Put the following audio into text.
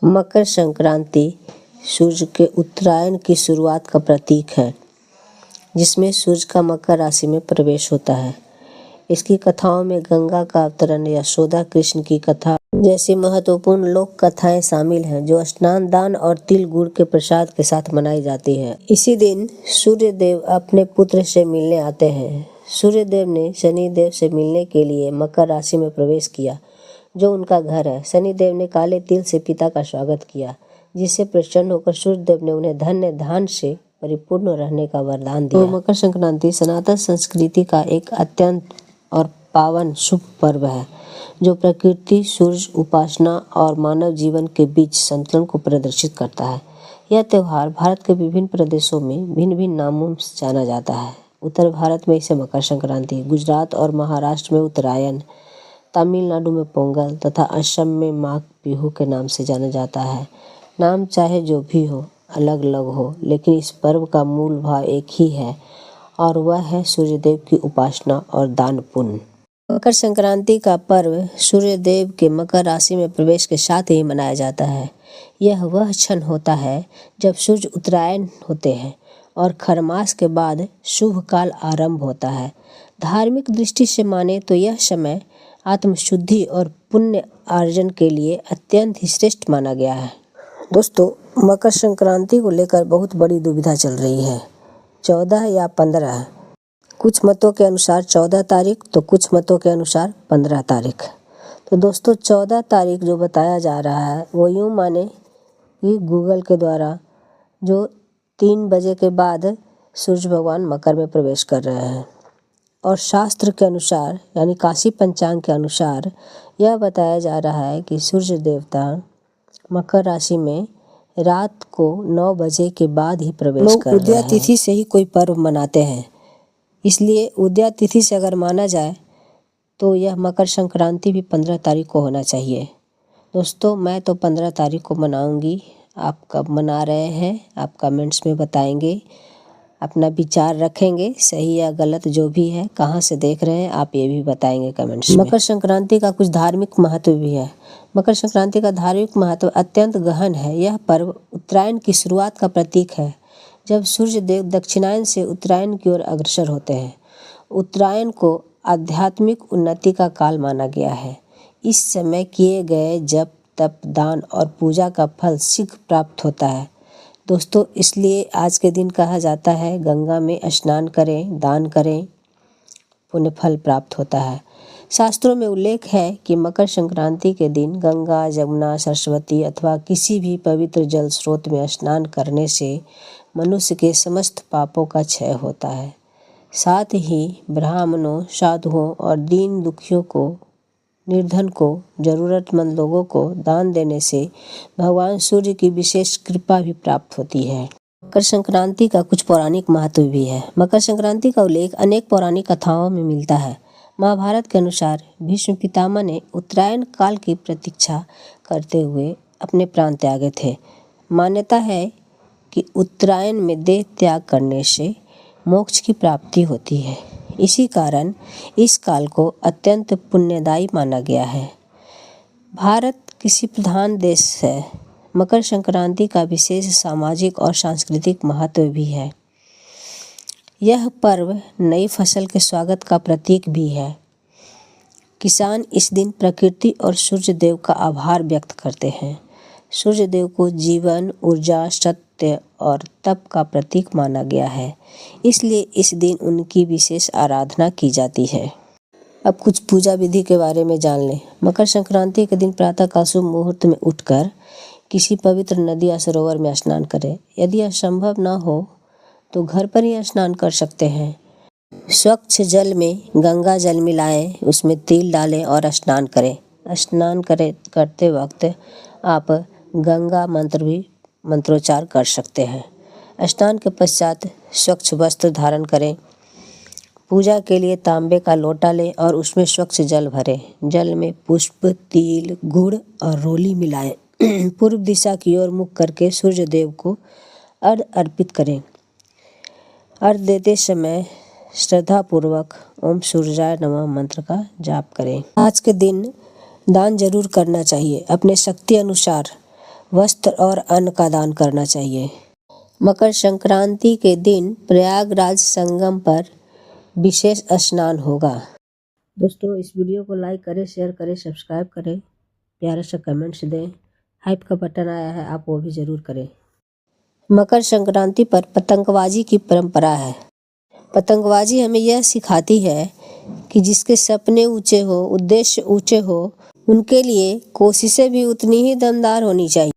मकर संक्रांति सूर्य के उत्तरायण की शुरुआत का प्रतीक है, जिसमें सूर्य का मकर राशि में प्रवेश होता है। इसकी कथाओं में गंगा का अवतरण, यशोदा कृष्ण की कथा जैसी महत्वपूर्ण लोक कथाएं शामिल हैं, जो स्नान दान और तिल गुड़ के प्रसाद के साथ मनाई जाती है। इसी दिन सूर्य देव अपने पुत्र से मिलने आते हैं। सूर्य देव ने शनि देव से मिलने के लिए मकर राशि में प्रवेश किया, जो उनका घर है। शनि देव ने काले तिल से पिता का स्वागत किया, जिससे प्रसन्न होकर सूर्य देव ने उन्हें धन्य धान से परिपूर्ण रहने का वरदान दिया। तो मकर संक्रांति सनातन संस्कृति का एक अत्यंत और पावन शुभ पर्व है, जो प्रकृति, सूर्य उपासना और मानव जीवन के बीच संतुलन को प्रदर्शित करता है। यह त्यौहार भारत के विभिन्न प्रदेशों में भिन्न भिन्न नामों से जाना जाता है। उत्तर भारत में इसे मकर संक्रांति, गुजरात और महाराष्ट्र में उत्तरायण, तमिलनाडु में पोंगल तथा असम में माघ बिहू के नाम से जाना जाता है। नाम चाहे जो भी हो, अलग अलग हो, लेकिन इस पर्व का मूल भाव एक ही है, और वह है सूर्यदेव की उपासना और दान पुण्य। मकर संक्रांति का पर्व सूर्यदेव के मकर राशि में प्रवेश के साथ ही मनाया जाता है। यह वह क्षण होता है जब सूर्य उत्तरायण होते हैं और खरमास के बाद शुभ काल आरंभ होता है। धार्मिक दृष्टि से माने तो यह समय आत्मशुद्धि और पुण्य अर्जन के लिए अत्यंत ही श्रेष्ठ माना गया है। दोस्तों, मकर संक्रांति को लेकर बहुत बड़ी दुविधा चल रही है, 14 या 15। कुछ मतों के अनुसार 14 तारीख तो कुछ मतों के अनुसार 15 तारीख। तो दोस्तों, 14 तारीख जो बताया जा रहा है वो यूँ माने कि गूगल के द्वारा जो 3 बजे के बाद सूर्य भगवान मकर में प्रवेश कर रहे हैं, और शास्त्र के अनुसार यानी काशी पंचांग के अनुसार यह बताया जा रहा है कि सूर्य देवता मकर राशि में रात को 9 बजे के बाद ही प्रवेश कर रहे हैं। उदया तिथि से ही कोई पर्व मनाते हैं, इसलिए उदया तिथि से अगर माना जाए तो यह मकर संक्रांति भी 15 तारीख को होना चाहिए। दोस्तों, मैं तो 15 तारीख को मनाऊंगी। आप कब मना रहे हैं आप कमेंट्स में बताएंगे, अपना विचार रखेंगे, सही या गलत जो भी है, कहाँ से देख रहे हैं आप ये भी बताएंगे कमेंट्स में। मकर संक्रांति का कुछ धार्मिक महत्व भी है। मकर संक्रांति का धार्मिक महत्व अत्यंत गहन है। यह पर्व उत्तरायण की शुरुआत का प्रतीक है, जब सूर्य देव दक्षिणायन से उत्तरायण की ओर अग्रसर होते हैं। उत्तरायण को आध्यात्मिक उन्नति का काल माना गया है। इस समय किए गए जप, तप, दान और पूजा का फल शीघ्र प्राप्त होता है। दोस्तों, इसलिए आज के दिन कहा जाता है गंगा में स्नान करें, दान करें, पुण्य फल प्राप्त होता है। शास्त्रों में उल्लेख है कि मकर संक्रांति के दिन गंगा, जमुना, सरस्वती अथवा किसी भी पवित्र जल स्रोत में स्नान करने से मनुष्य के समस्त पापों का क्षय होता है। साथ ही ब्राह्मणों, साधुओं और दीन दुखियों को, निर्धन को, जरूरतमंद लोगों को दान देने से भगवान सूर्य की विशेष कृपा भी प्राप्त होती है। मकर संक्रांति का कुछ पौराणिक महत्व भी है। मकर संक्रांति का उल्लेख अनेक पौराणिक कथाओं में मिलता है। महाभारत के अनुसार भीष्म पितामह ने उत्तरायण काल की प्रतीक्षा करते हुए अपने प्राण त्यागे थे। मान्यता है कि उत्तरायण में देह त्याग करने से मोक्ष की प्राप्ति होती है। इसी कारण इस काल को अत्यंत पुण्यदायी माना गया है। भारत कृषि प्रधान देश है। मकर संक्रांति का विशेष सामाजिक और सांस्कृतिक महत्व भी है। यह पर्व नई फसल के स्वागत का प्रतीक भी है। किसान इस दिन प्रकृति और सूर्य देव का आभार व्यक्त करते हैं। सूर्य देव को जीवन, ऊर्जा, सत्य और तप का प्रतीक माना गया है, इसलिए इस दिन उनकी विशेष आराधना की जाती है। अब कुछ पूजा विधि के बारे में जान लें। मकर संक्रांति के दिन प्रातःकाल शुभ मुहूर्त में उठकर किसी पवित्र नदी या सरोवर में स्नान करें। यदि यह संभव न हो तो घर पर ही स्नान कर सकते हैं। स्वच्छ जल में गंगा जल मिलाएं, उसमें तिल डालें और स्नान करें। करते वक्त आप गंगा मंत्र भी मंत्रोच्चार कर सकते हैं। स्नान के पश्चात स्वच्छ वस्त्र धारण करें। पूजा के लिए तांबे का लोटा लें और उसमें स्वच्छ जल भरें। जल में पुष्प, तिल, गुड़ और रोली मिलाएं। पूर्व दिशा की ओर मुख करके सूर्य देव को अर्घ्य अर्पित करें। अर्घ्य देते समय श्रद्धापूर्वक ओम सूर्याय नमः मंत्र का जाप करें। आज के दिन दान जरूर करना चाहिए। अपने शक्ति अनुसार वस्त्र और अन्न का दान करना चाहिए। मकर संक्रांति के दिन प्रयागराज संगम पर विशेष स्नान होगा। दोस्तों, इस वीडियो को लाइक करें, शेयर करें, सब्सक्राइब करें, प्यारा सा कमेंट्स दें। हाइप का बटन आया है, आप वो भी ज़रूर करें। मकर संक्रांति पर पतंगबाजी की परंपरा है। पतंगबाजी हमें यह सिखाती है कि जिसके सपने ऊंचे हो, उद्देश्य ऊंचे हो, उनके लिए कोशिशें भी उतनी ही दमदार होनी चाहिए।